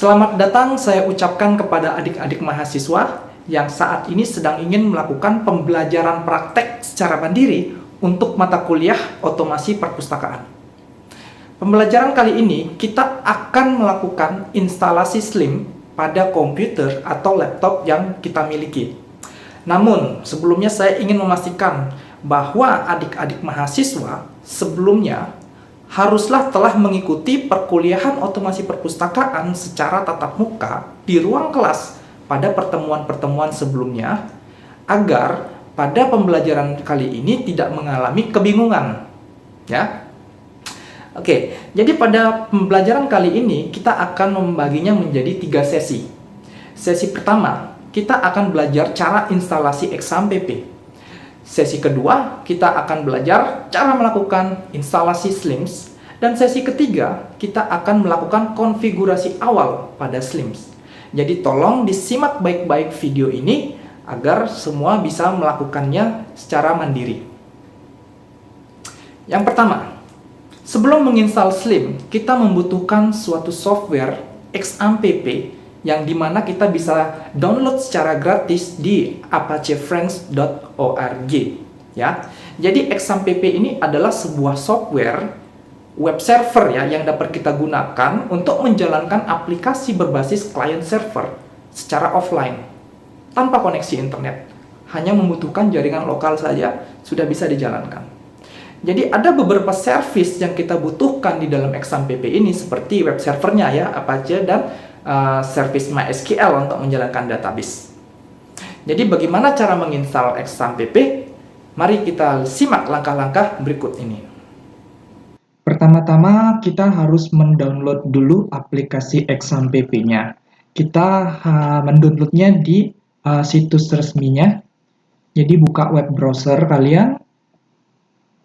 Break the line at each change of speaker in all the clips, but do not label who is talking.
Selamat datang saya ucapkan kepada adik-adik mahasiswa yang saat ini sedang ingin melakukan pembelajaran praktek secara mandiri untuk mata kuliah otomasi perpustakaan. Pembelajaran kali ini kita akan melakukan instalasi SLIM pada komputer atau laptop yang kita miliki. Namun, sebelumnya saya ingin memastikan bahwa adik-adik mahasiswa sebelumnya haruslah telah mengikuti perkuliahan otomasi perpustakaan secara tatap muka di ruang kelas pada pertemuan-pertemuan sebelumnya, agar pada pembelajaran kali ini tidak mengalami kebingungan. Ya. Oke, jadi pada pembelajaran kali ini kita akan membaginya menjadi 3 sesi. Sesi pertama, kita akan belajar cara instalasi XAMPP. Sesi kedua, kita akan belajar cara melakukan instalasi SLIMS. Dan sesi ketiga, kita akan melakukan konfigurasi awal pada SLIMS. Jadi tolong disimak baik-baik video ini agar semua bisa melakukannya secara mandiri. Yang pertama, sebelum menginstal SLIM, kita membutuhkan suatu software XAMPP yang dimana kita bisa download secara gratis di apachefriends.org. Ya, jadi XAMPP ini adalah sebuah software web server ya yang dapat kita gunakan untuk menjalankan aplikasi berbasis client server secara offline tanpa koneksi internet. Hanya membutuhkan jaringan lokal saja sudah bisa dijalankan. Jadi ada beberapa service yang kita butuhkan di dalam XAMPP ini seperti web servernya ya, Apache, dan service MySQL untuk menjalankan database. Jadi bagaimana cara menginstal XAMPP? Mari kita simak langkah-langkah berikut ini. Pertama-tama kita harus mendownload dulu aplikasi XAMPP-nya. Kita mendownloadnya di situs resminya. Jadi buka web browser kalian.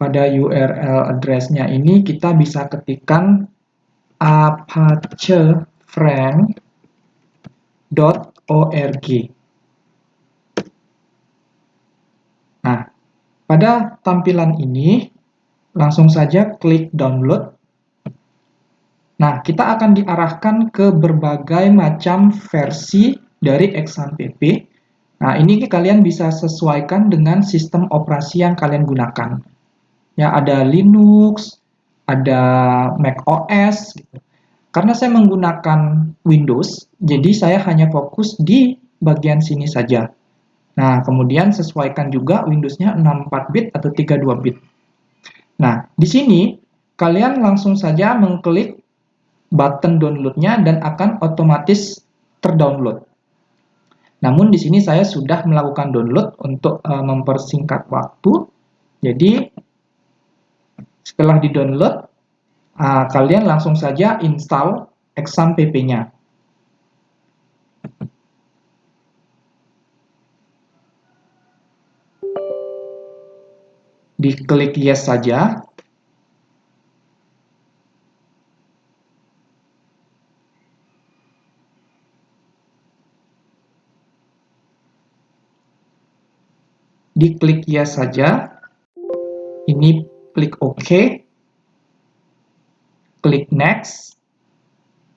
Pada URL address-nya ini kita bisa ketikkan apachefriends.org. Nah, pada tampilan ini langsung saja klik download. Nah, kita akan diarahkan ke berbagai macam versi dari XAMPP. Nah, ini kalian bisa sesuaikan dengan sistem operasi yang kalian gunakan. Ya, ada Linux, ada Mac OS gitu. Karena saya menggunakan Windows, jadi saya hanya fokus di bagian sini saja. Nah, kemudian sesuaikan juga Windows-nya 64 bit atau 32 bit. Nah, di sini kalian langsung saja mengklik button download-nya dan akan otomatis terdownload. Namun di sini saya sudah melakukan download untuk mempersingkat waktu. Jadi setelah di-download, kalian langsung saja install XAMPP-nya. Diklik yes saja. Diklik yes saja. Ini klik OK. Klik next.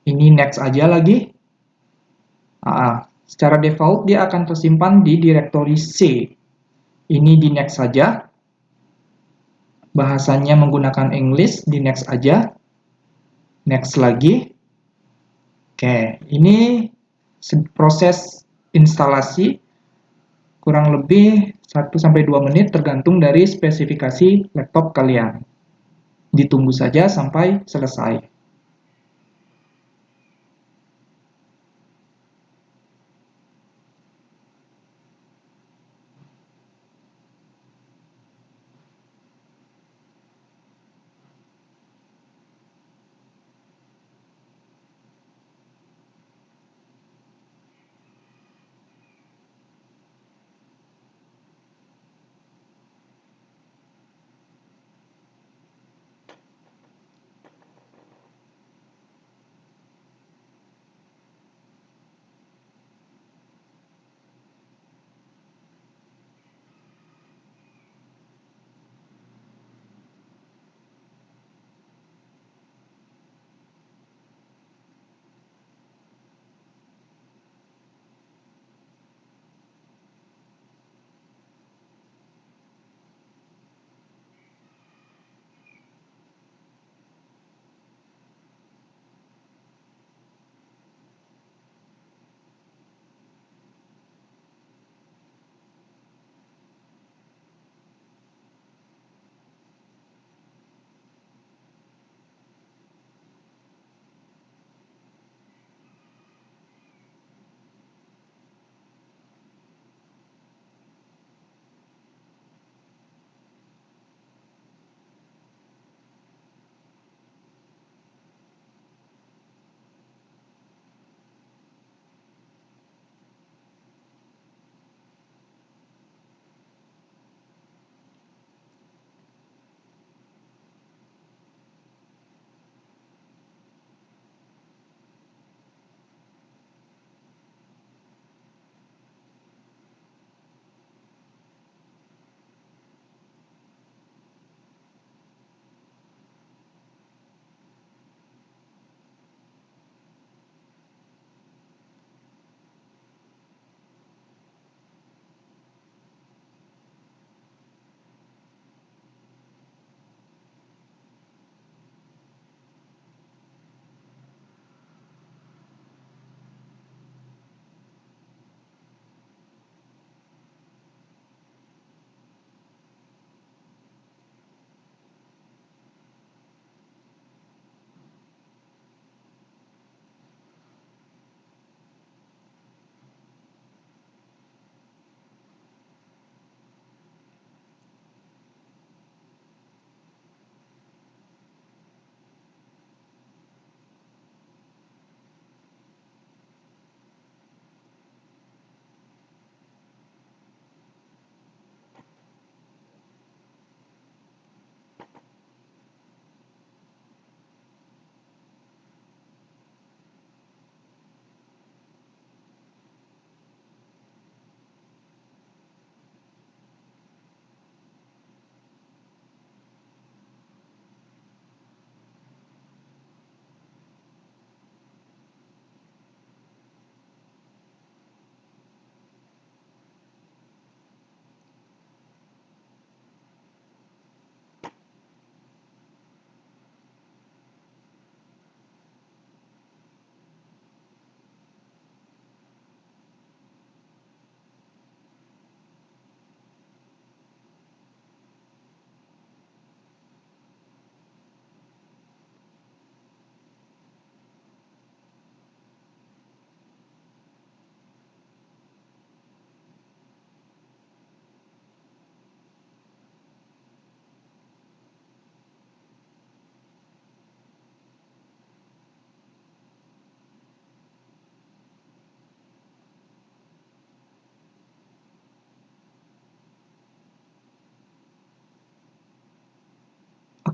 Ini next aja lagi. Secara default dia akan tersimpan di direktori C. Ini di next saja. Bahasanya menggunakan English, di next aja. Next lagi. Oke, ini proses instalasi kurang lebih 1-2 menit tergantung dari spesifikasi laptop kalian. Ditunggu saja sampai selesai.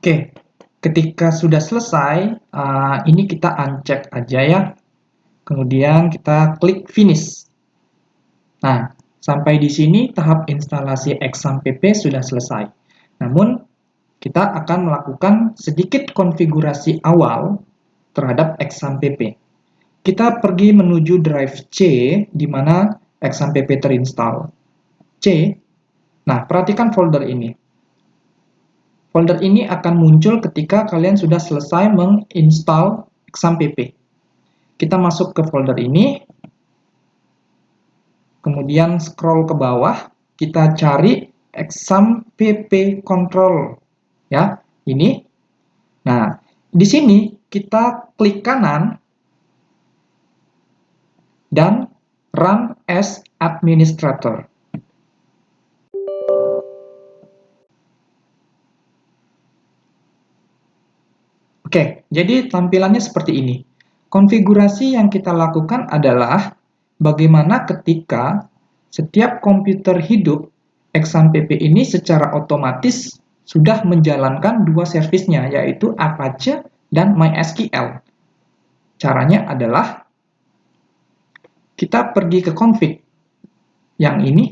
Oke, ketika sudah selesai, ini kita uncheck aja ya. Kemudian kita klik finish. Nah, sampai di sini tahap instalasi XAMPP sudah selesai. Namun, kita akan melakukan sedikit konfigurasi awal terhadap XAMPP. Kita pergi menuju drive C, di mana XAMPP terinstall. C. Nah, perhatikan folder ini. Folder ini akan muncul ketika kalian sudah selesai menginstal XAMPP. Kita masuk ke folder ini, kemudian scroll ke bawah, kita cari XAMPP control. Ya, ini. Nah, di sini kita klik kanan dan run as administrator. Oke, jadi tampilannya seperti ini. Konfigurasi yang kita lakukan adalah bagaimana ketika setiap komputer hidup, XAMPP ini secara otomatis sudah menjalankan dua servisnya, yaitu Apache dan MySQL. Caranya adalah kita pergi ke config. Yang ini,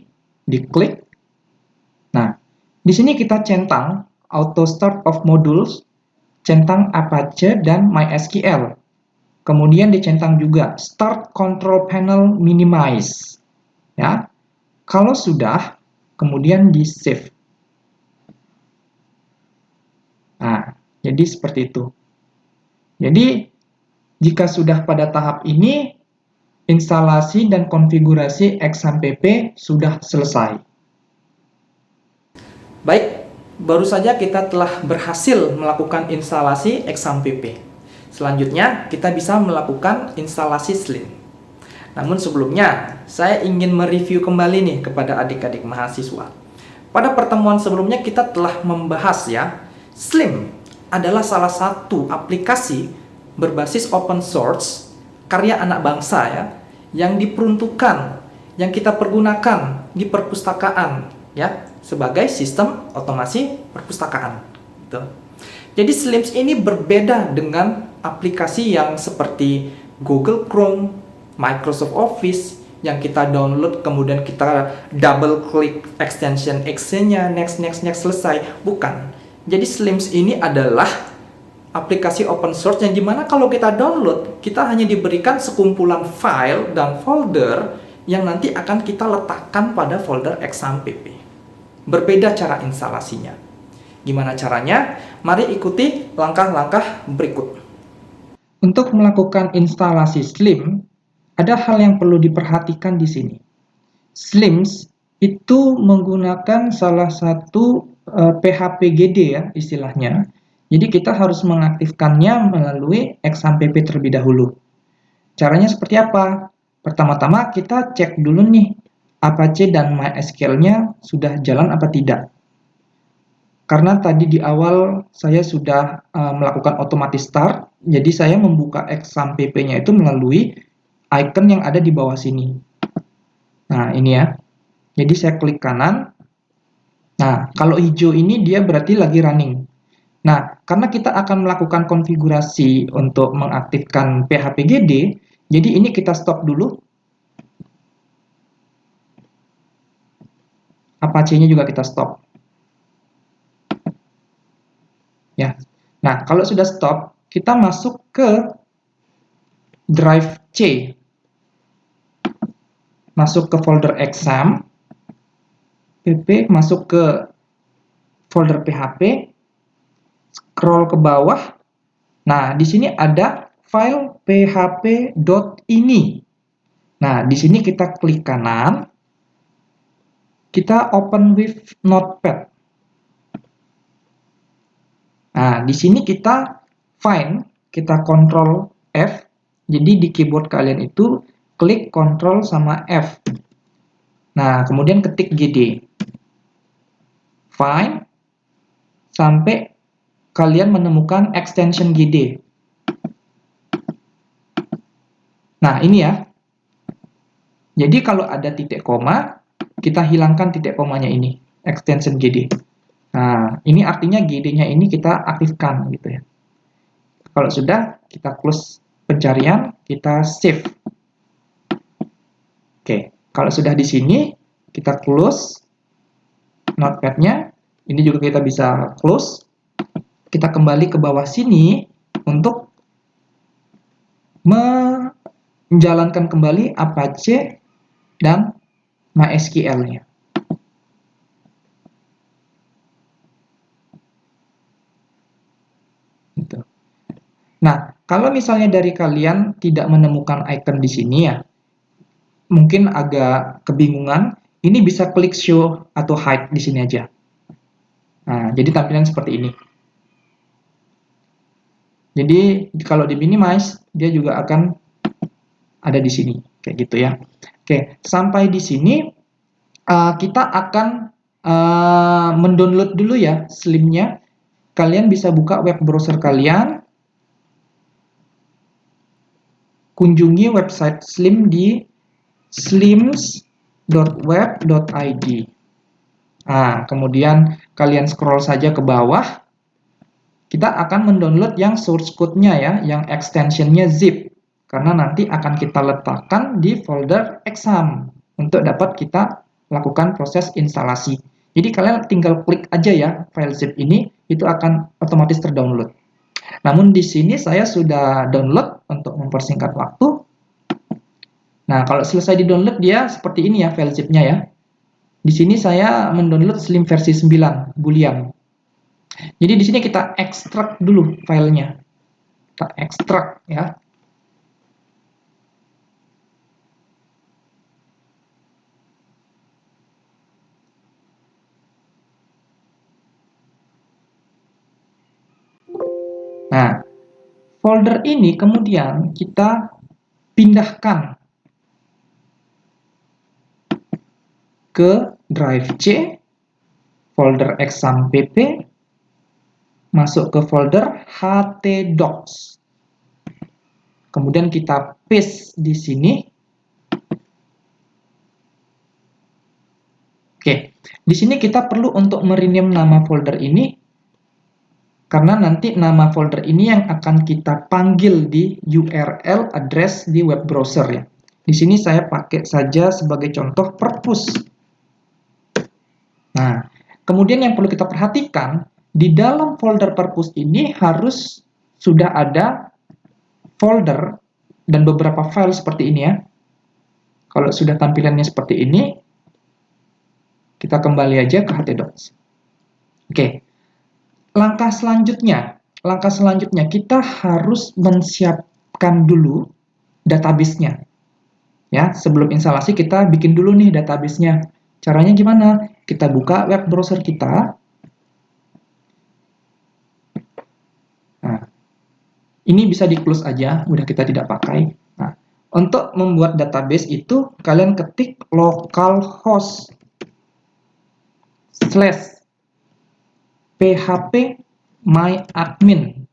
diklik. Nah, di sini kita centang auto start of modules, centang Apache dan MySQL. Kemudian dicentang juga Start Control Panel Minimize. Ya. Kalau sudah, kemudian di-save. Nah, jadi seperti itu. Jadi, jika sudah pada tahap ini, instalasi dan konfigurasi XAMPP sudah selesai. Baik, baru saja kita telah berhasil melakukan instalasi XAMPP. Selanjutnya, kita bisa melakukan instalasi Slim. Namun sebelumnya, saya ingin mereview kembali nih kepada adik-adik mahasiswa. Pada pertemuan sebelumnya kita telah membahas ya, Slim adalah salah satu aplikasi berbasis open source karya anak bangsa ya, yang diperuntukkan, yang kita pergunakan di perpustakaan ya, sebagai sistem otomasi perpustakaan. Gitu. Jadi Slims ini berbeda dengan aplikasi yang seperti Google Chrome, Microsoft Office yang kita download kemudian kita double klik extension Excel-nya, next selesai. Bukan. Jadi Slims ini adalah aplikasi open source yang dimana kalau kita download, kita hanya diberikan sekumpulan file dan folder yang nanti akan kita letakkan pada folder XAMPP. Berbeda cara instalasinya. Gimana caranya? Mari ikuti langkah-langkah berikut. Untuk melakukan instalasi Slim, ada hal yang perlu diperhatikan di sini. Slims itu menggunakan salah satu PHP-GD ya istilahnya. Jadi kita harus mengaktifkannya melalui XAMPP terlebih dahulu. Caranya seperti apa? Pertama-tama kita cek dulu nih, Apache dan MySQL-nya sudah jalan apa tidak. Karena tadi di awal saya sudah melakukan automatic start, jadi saya membuka XAMPP-nya itu melalui icon yang ada di bawah sini. Nah, ini ya. Jadi saya klik kanan. Nah, kalau hijau ini dia berarti lagi running. Nah, karena kita akan melakukan konfigurasi untuk mengaktifkan PHP-GD, jadi ini kita stop dulu. Apache-nya juga kita stop. Ya. Nah, kalau sudah stop, kita masuk ke drive C. Masuk ke folder exam, pp, masuk ke folder PHP, scroll ke bawah. Nah, di sini ada file php.ini. Nah, di sini kita klik kanan, kita open with Notepad. Nah, di sini kita find, kita Ctrl F. Jadi di keyboard kalian itu klik Ctrl sama F. Nah, kemudian ketik GD. Find sampai kalian menemukan extension GD. Nah, ini ya. Jadi kalau ada titik koma, kita hilangkan titik komanya ini, extension GD. Nah, ini artinya GD-nya ini kita aktifkan gitu ya. Kalau sudah, kita close pencarian, kita save. Oke, kalau sudah di sini, kita close notepad-nya. Ini juga kita bisa close. Kita kembali ke bawah sini untuk menjalankan kembali Apache dan MySQL-nya. Gitu. Nah, kalau misalnya dari kalian tidak menemukan icon di sini ya, mungkin agak kebingungan, ini bisa klik show atau hide di sini aja. Nah, jadi tampilan seperti ini. Jadi kalau di minimize, dia juga akan ada di sini, kayak gitu ya. Oke, sampai di sini kita akan mendownload dulu ya Slim-nya. Kalian bisa buka web browser kalian, kunjungi website Slim di slims.web.id. Nah, kemudian kalian scroll saja ke bawah, kita akan mendownload yang source code-nya ya, yang extension-nya zip. Karena nanti akan kita letakkan di folder exam untuk dapat kita lakukan proses instalasi. Jadi kalian tinggal klik aja ya file zip ini, itu akan otomatis terdownload. Namun di sini saya sudah download untuk mempersingkat waktu. Nah, kalau selesai di-download dia seperti ini ya file zip-nya ya. Di sini saya mendownload Slim versi 9 Boolean. Jadi di sini kita ekstrak dulu filenya. Kita ekstrak ya. Nah, folder ini kemudian kita pindahkan ke drive C, folder exam pp, masuk ke folder htdocs. Kemudian kita paste di sini. Oke, di sini kita perlu untuk merename nama folder ini karena nanti nama folder ini yang akan kita panggil di URL address di web browser ya. Di sini saya pakai saja sebagai contoh purpose. Nah, kemudian yang perlu kita perhatikan, di dalam folder purpose ini harus sudah ada folder dan beberapa file seperti ini ya. Kalau sudah tampilannya seperti ini, kita kembali aja ke htdocs. Oke. Langkah selanjutnya kita harus menyiapkan dulu database-nya. Ya, sebelum instalasi kita bikin dulu nih database-nya. Caranya gimana? Kita buka web browser kita. Nah, ini bisa di-close aja, udah kita tidak pakai. Nah, untuk membuat database itu kalian ketik localhost /php myadmin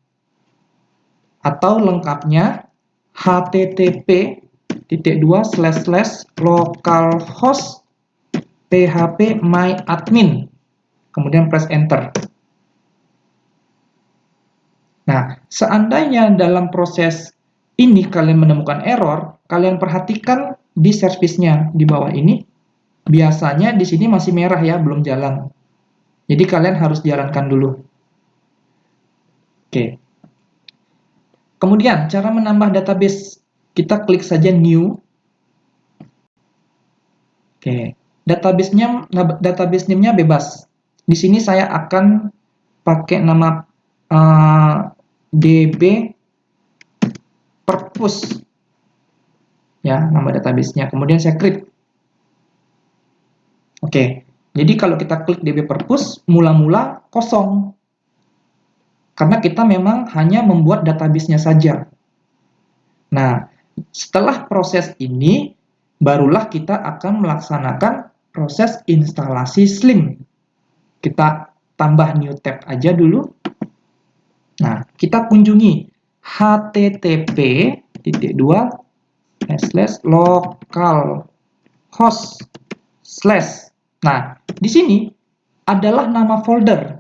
atau lengkapnya http://localhost php myadmin, kemudian press enter. Nah, seandainya dalam proses ini kalian menemukan error, kalian perhatikan di service-nya di bawah ini, biasanya di sini masih merah ya, belum jalan. Jadi kalian harus jalankan dulu. Oke. Kemudian cara menambah database, kita klik saja new. Oke. Database name-nya bebas. Di sini saya akan pakai nama db purpose. Ya, nama database-nya. Kemudian saya klik. Oke. Jadi kalau kita klik db purpose, mula-mula kosong. Karena kita memang hanya membuat database-nya saja. Nah, setelah proses ini, barulah kita akan melaksanakan proses instalasi Slim. Kita tambah new tab aja dulu. Nah, kita kunjungi http://localhost/. Nah, di sini adalah nama folder.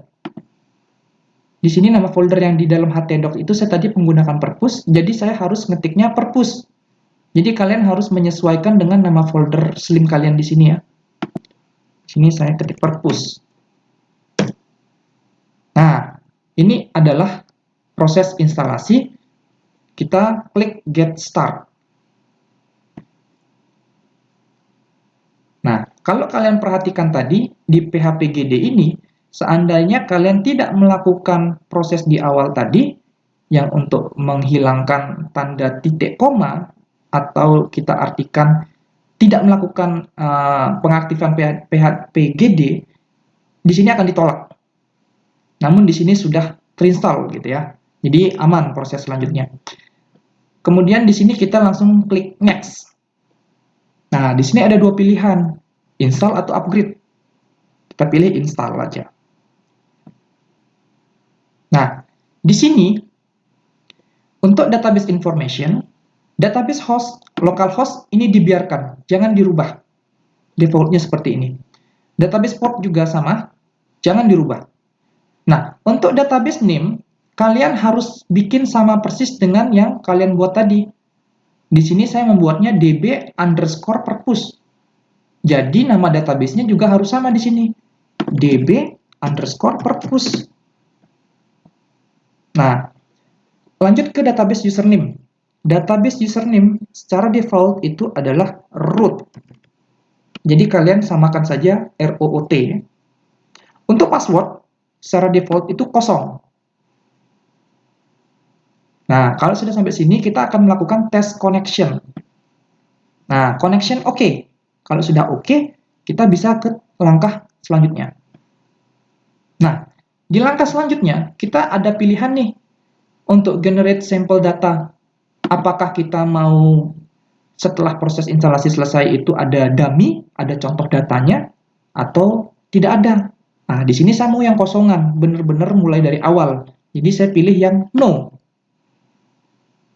Di sini nama folder yang di dalam htdoc itu saya tadi menggunakan perpus, jadi saya harus ngetiknya perpus. Jadi kalian harus menyesuaikan dengan nama folder Slim kalian di sini ya. Di sini saya ketik perpus. Nah, ini adalah proses instalasi. Kita klik Get Start. Nah, kalau kalian perhatikan tadi, di PHPGD ini, seandainya kalian tidak melakukan proses di awal tadi, yang untuk menghilangkan tanda titik koma, atau kita artikan tidak melakukan pengaktifan PHPGD, di sini akan ditolak. Namun di sini sudah terinstall gitu ya. Jadi aman proses selanjutnya. Kemudian di sini kita langsung klik Next. Nah, di sini ada dua pilihan, install atau upgrade. Kita pilih install aja. Nah, di sini untuk database information, database host, localhost ini dibiarkan, jangan dirubah. Defaultnya seperti ini. Database port juga sama, jangan dirubah. Nah, untuk database name, kalian harus bikin sama persis dengan yang kalian buat tadi. Di sini saya membuatnya db_perpus. Jadi nama database-nya juga harus sama di sini. db_perpus. Nah, lanjut ke database username. Database username secara default itu adalah root. Jadi kalian samakan saja root. Untuk password, secara default itu kosong. Nah, kalau sudah sampai sini, kita akan melakukan tes connection. Nah, connection oke. Kalau sudah oke, kita bisa ke langkah selanjutnya. Nah, di langkah selanjutnya, kita ada pilihan nih untuk generate sampel data. Apakah kita mau setelah proses instalasi selesai itu ada dummy, ada contoh datanya, atau tidak ada. Nah, di sini saya mau yang kosongan, benar-benar mulai dari awal. Jadi saya pilih yang no.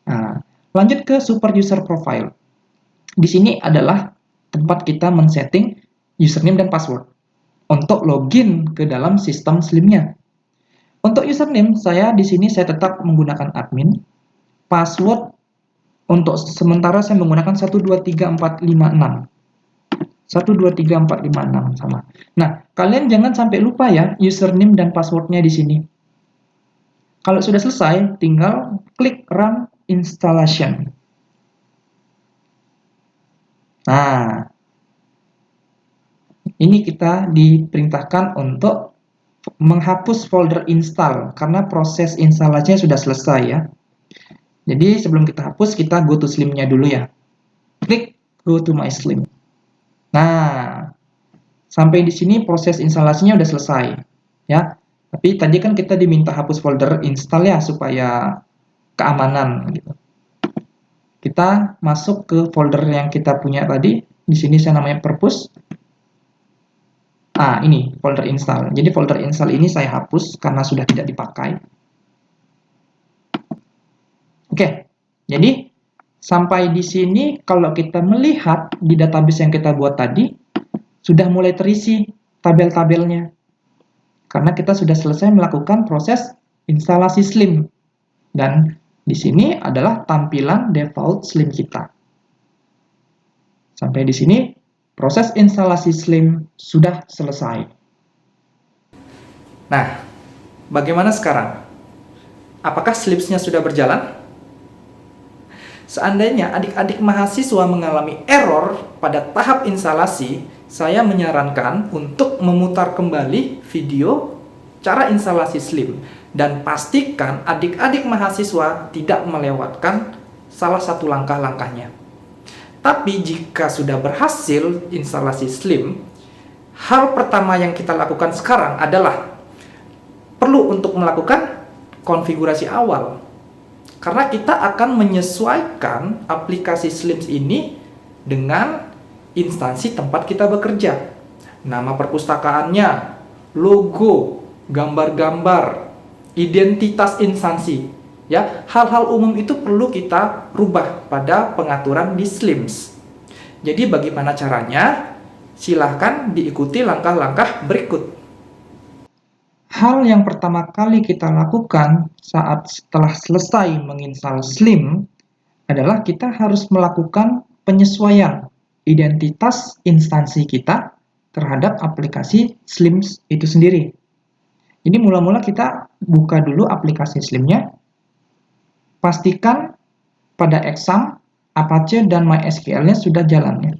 Nah, lanjut ke super user profile. Di sini adalah tempat kita men-setting username dan password untuk login ke dalam sistem Slimnya. Untuk username, di sini saya tetap menggunakan admin. Password untuk sementara saya menggunakan 123456. 123456 sama. Nah, kalian jangan sampai lupa ya username dan passwordnya di sini. Kalau sudah selesai, tinggal klik Run Installation. Nah, ini kita diperintahkan untuk menghapus folder install karena proses instalasinya sudah selesai ya. Jadi sebelum kita hapus, kita go to Slim-nya dulu ya. Klik Go to My Slim. Nah, sampai di sini proses instalasinya sudah selesai ya. Tapi tadi kan kita diminta hapus folder install ya supaya keamanan gitu. Kita masuk ke folder yang kita punya tadi. Di sini saya namanya perpus. Ah, ini folder install. Jadi folder install ini saya hapus karena sudah tidak dipakai. Oke, jadi sampai di sini kalau kita melihat di database yang kita buat tadi, sudah mulai terisi tabel-tabelnya. Karena kita sudah selesai melakukan proses instalasi Slim. Dan di sini adalah tampilan default Slim kita. Sampai di sini, proses instalasi Slim sudah selesai. Nah, bagaimana sekarang? Apakah Slims-nya sudah berjalan? Seandainya adik-adik mahasiswa mengalami error pada tahap instalasi, saya menyarankan untuk memutar kembali video cara instalasi Slim dan pastikan adik-adik mahasiswa tidak melewatkan salah satu langkah-langkahnya. Tapi jika sudah berhasil instalasi Slim, hal pertama yang kita lakukan sekarang adalah perlu untuk melakukan konfigurasi awal. Karena kita akan menyesuaikan aplikasi Slims ini dengan instansi tempat kita bekerja. Nama perpustakaannya, logo, gambar-gambar, identitas instansi. Ya, hal-hal umum itu perlu kita rubah pada pengaturan di Slims. Jadi bagaimana caranya? Silahkan diikuti langkah-langkah berikut. Hal yang pertama kali kita lakukan setelah selesai menginstal Slim adalah kita harus melakukan penyesuaian identitas instansi kita terhadap aplikasi Slim itu sendiri. Jadi mula-mula kita buka dulu aplikasi Slimnya, pastikan pada exam, Apache, dan MySQL-nya sudah jalan.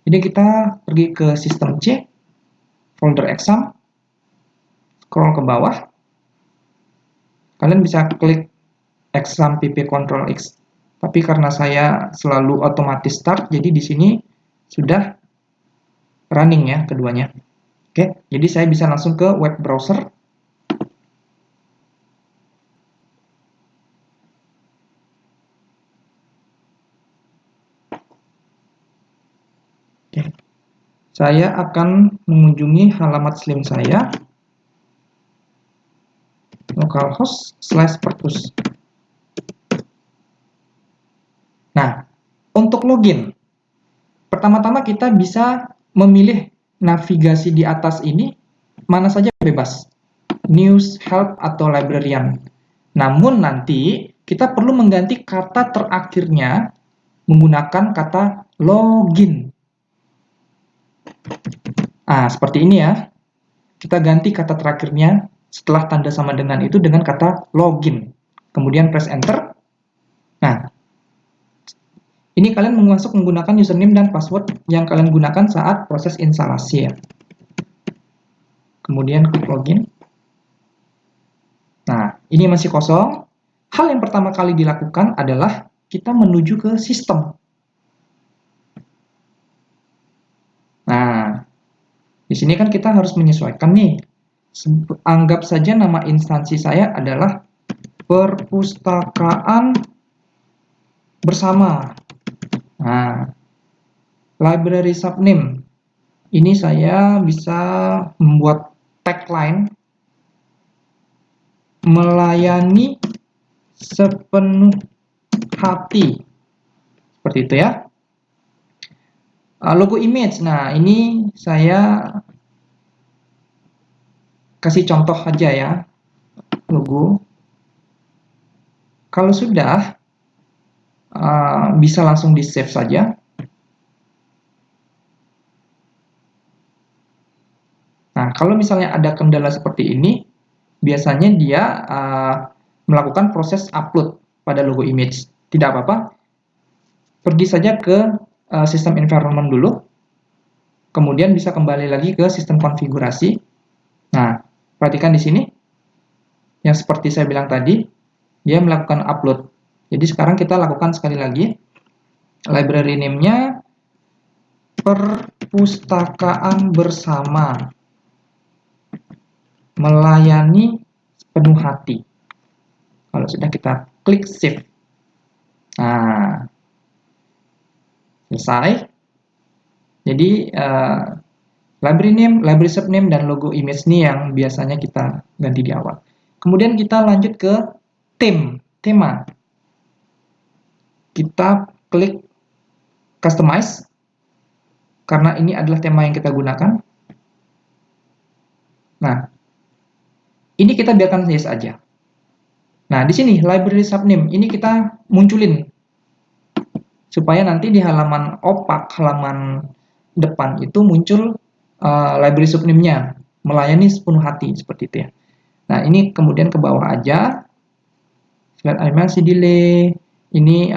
Jadi kita pergi ke sistem C, folder exam, scroll ke bawah, kalian bisa klik exam pp Ctrl X. Tapi karena saya selalu otomatis start, jadi di sini sudah running ya keduanya. Oke, jadi saya bisa langsung ke web browser. Oke. Saya akan mengunjungi halamat Slim saya, localhost/perpus. Nah, untuk login, pertama-tama kita bisa memilih navigasi di atas ini, mana saja bebas, news, help, atau librarian. Namun nanti kita perlu mengganti kata terakhirnya menggunakan kata login. Nah, seperti ini ya. Kita ganti kata terakhirnya setelah tanda sama dengan itu dengan kata login. Kemudian press enter. Nah, ini kalian masuk menggunakan username dan password yang kalian gunakan saat proses instalasi ya. Kemudian klik login. Nah, ini masih kosong. Hal yang pertama kali dilakukan adalah kita menuju ke sistem. Nah, di sini kan kita harus menyesuaikan nih. Anggap saja nama instansi saya adalah perpustakaan bersama. Nah, library subname. Ini saya bisa membuat tagline melayani sepenuh hati. Seperti itu ya. Logo image. Nah, ini saya kasih contoh aja ya. Logo. Kalau sudah, bisa langsung di save saja. Nah, kalau misalnya ada kendala seperti ini, biasanya dia melakukan proses upload pada logo image. Tidak apa-apa, pergi saja ke sistem environment dulu, kemudian bisa kembali lagi ke sistem konfigurasi. Nah, perhatikan di sini, yang seperti saya bilang tadi, dia melakukan upload. Jadi sekarang kita lakukan sekali lagi, library name-nya perpustakaan bersama, melayani sepenuh hati. Kalau sudah kita klik save. Nah, selesai. Jadi library name, library subname, dan logo image ini yang biasanya kita ganti di awal. Kemudian kita lanjut ke tema. Kita klik customize, karena ini adalah tema yang kita gunakan. Nah, ini kita biarkan yes aja. Nah, di sini library subname, ini kita munculin supaya nanti di halaman opak, halaman depan itu muncul library subname-nya, melayani sepenuh hati, seperti itu ya. Nah, ini kemudian ke bawah aja, slide animasi delay, ini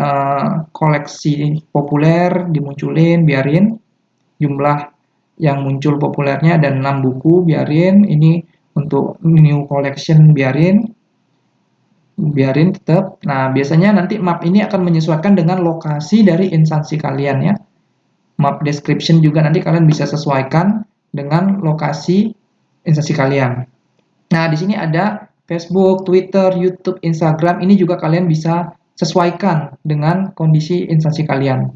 koleksi populer dimunculin, biarin jumlah yang muncul populernya ada 6 buku, biarin. Ini untuk new collection, biarin tetap. Nah, biasanya nanti map ini akan menyesuaikan dengan lokasi dari instansi kalian ya. Map description juga nanti kalian bisa sesuaikan dengan lokasi instansi kalian. Nah, di sini ada Facebook, Twitter, YouTube, Instagram. Ini juga kalian bisa sesuaikan dengan kondisi instansi kalian.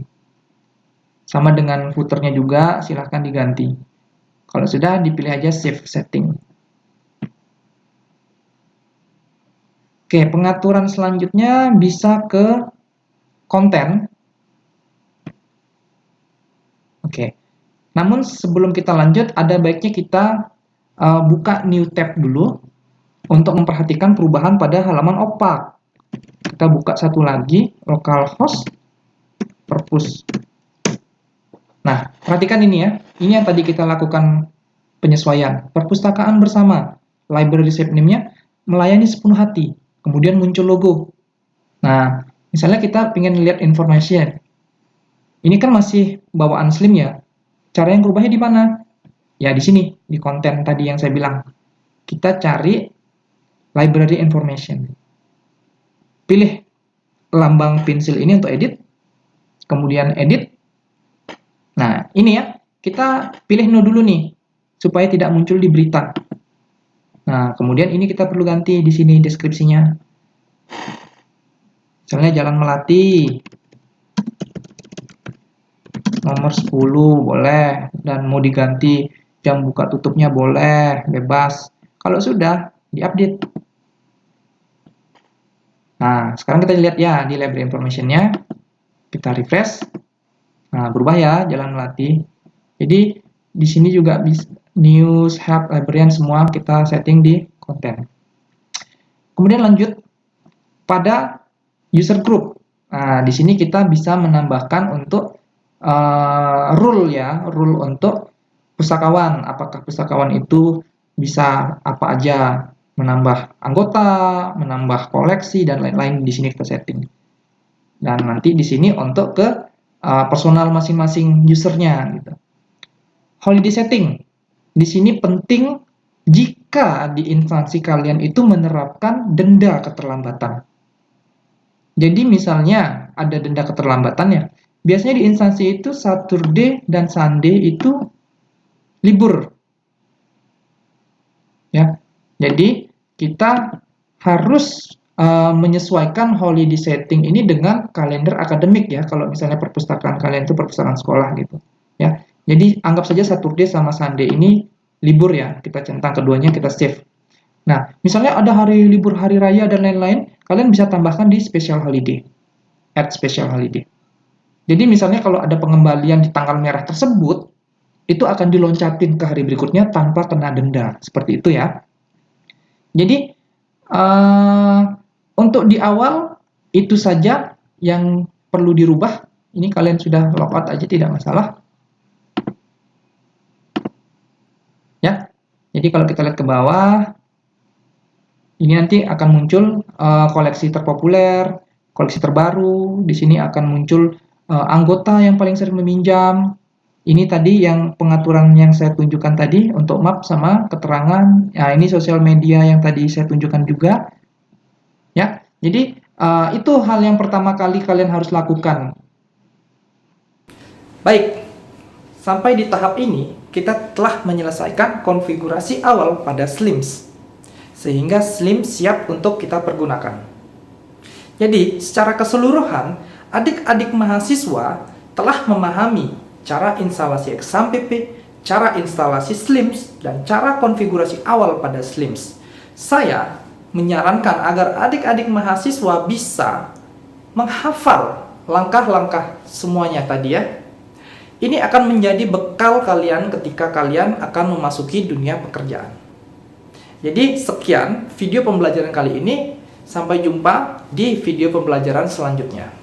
Sama dengan footernya juga, silahkan diganti. Kalau sudah, dipilih aja save setting. Oke, pengaturan selanjutnya bisa ke konten. Oke, namun sebelum kita lanjut, ada baiknya kita buka new tab dulu. untuk memperhatikan perubahan pada halaman opak. Kita buka satu lagi, localhost perpus. Nah, perhatikan ini ya. Ini yang tadi kita lakukan penyesuaian. Perpustakaan bersama, library shape name-nya melayani sepenuh hati. Kemudian muncul logo. Nah, misalnya kita ingin lihat information. Ini kan masih bawaan Slim ya. Cara yang berubahnya di mana? Ya di sini, di konten tadi yang saya bilang. Kita cari library information. Pilih lambang pensil ini untuk edit. Kemudian edit. Nah, ini ya. Kita pilih no dulu nih, supaya tidak muncul di berita. Nah, kemudian ini kita perlu ganti di sini deskripsinya. Misalnya Jalan Melati. Nomor 10 boleh. Dan mau diganti jam buka tutupnya boleh. Bebas. Kalau sudah, diupdate. Nah, sekarang kita lihat ya di library information-nya. Kita refresh. Nah, berubah ya Jalan Melati. Jadi, di sini juga news, help, librarian semua kita setting di konten. Kemudian lanjut pada user group. Nah, di sini kita bisa menambahkan untuk rule ya, rule untuk pustakawan. Apakah pustakawan itu bisa apa aja? Menambah anggota, menambah koleksi, dan lain-lain di sini kita setting. Dan nanti di sini untuk ke personal masing-masing usernya. Gitu. Holiday setting. Di sini penting jika di instansi kalian itu menerapkan denda keterlambatan. Jadi misalnya ada denda keterlambatannya. Biasanya di instansi itu Saturday dan Sunday itu libur. Ya. Jadi kita harus menyesuaikan holiday setting ini dengan kalender akademik ya. Kalau misalnya perpustakaan kalian itu perpustakaan sekolah gitu, ya. Jadi anggap saja Saturday sama Sunday ini libur ya. Kita centang keduanya, kita save. Nah, misalnya ada hari libur hari raya dan lain-lain, kalian bisa tambahkan di special holiday. Add special holiday. Jadi misalnya kalau ada pengembalian di tanggal merah tersebut, itu akan diloncatin ke hari berikutnya tanpa kena denda. Seperti itu ya. Jadi untuk di awal itu saja yang perlu dirubah. Ini kalian sudah logout aja tidak masalah. Ya. Jadi kalau kita lihat ke bawah, ini nanti akan muncul koleksi terpopuler, koleksi terbaru. Di sini akan muncul anggota yang paling sering meminjam. Ini tadi yang pengaturan yang saya tunjukkan tadi untuk map sama keterangan. Nah, ini sosial media yang tadi saya tunjukkan juga. Ya, jadi itu hal yang pertama kali kalian harus lakukan. Baik, sampai di tahap ini kita telah menyelesaikan konfigurasi awal pada Slims, sehingga Slim siap untuk kita pergunakan. Jadi, secara keseluruhan, adik-adik mahasiswa telah memahami cara instalasi XAMPP, cara instalasi Slims, dan cara konfigurasi awal pada Slims. Saya menyarankan agar adik-adik mahasiswa bisa menghafal langkah-langkah semuanya tadi ya. Ini akan menjadi bekal kalian ketika kalian akan memasuki dunia pekerjaan. Jadi sekian video pembelajaran kali ini. Sampai jumpa di video pembelajaran selanjutnya.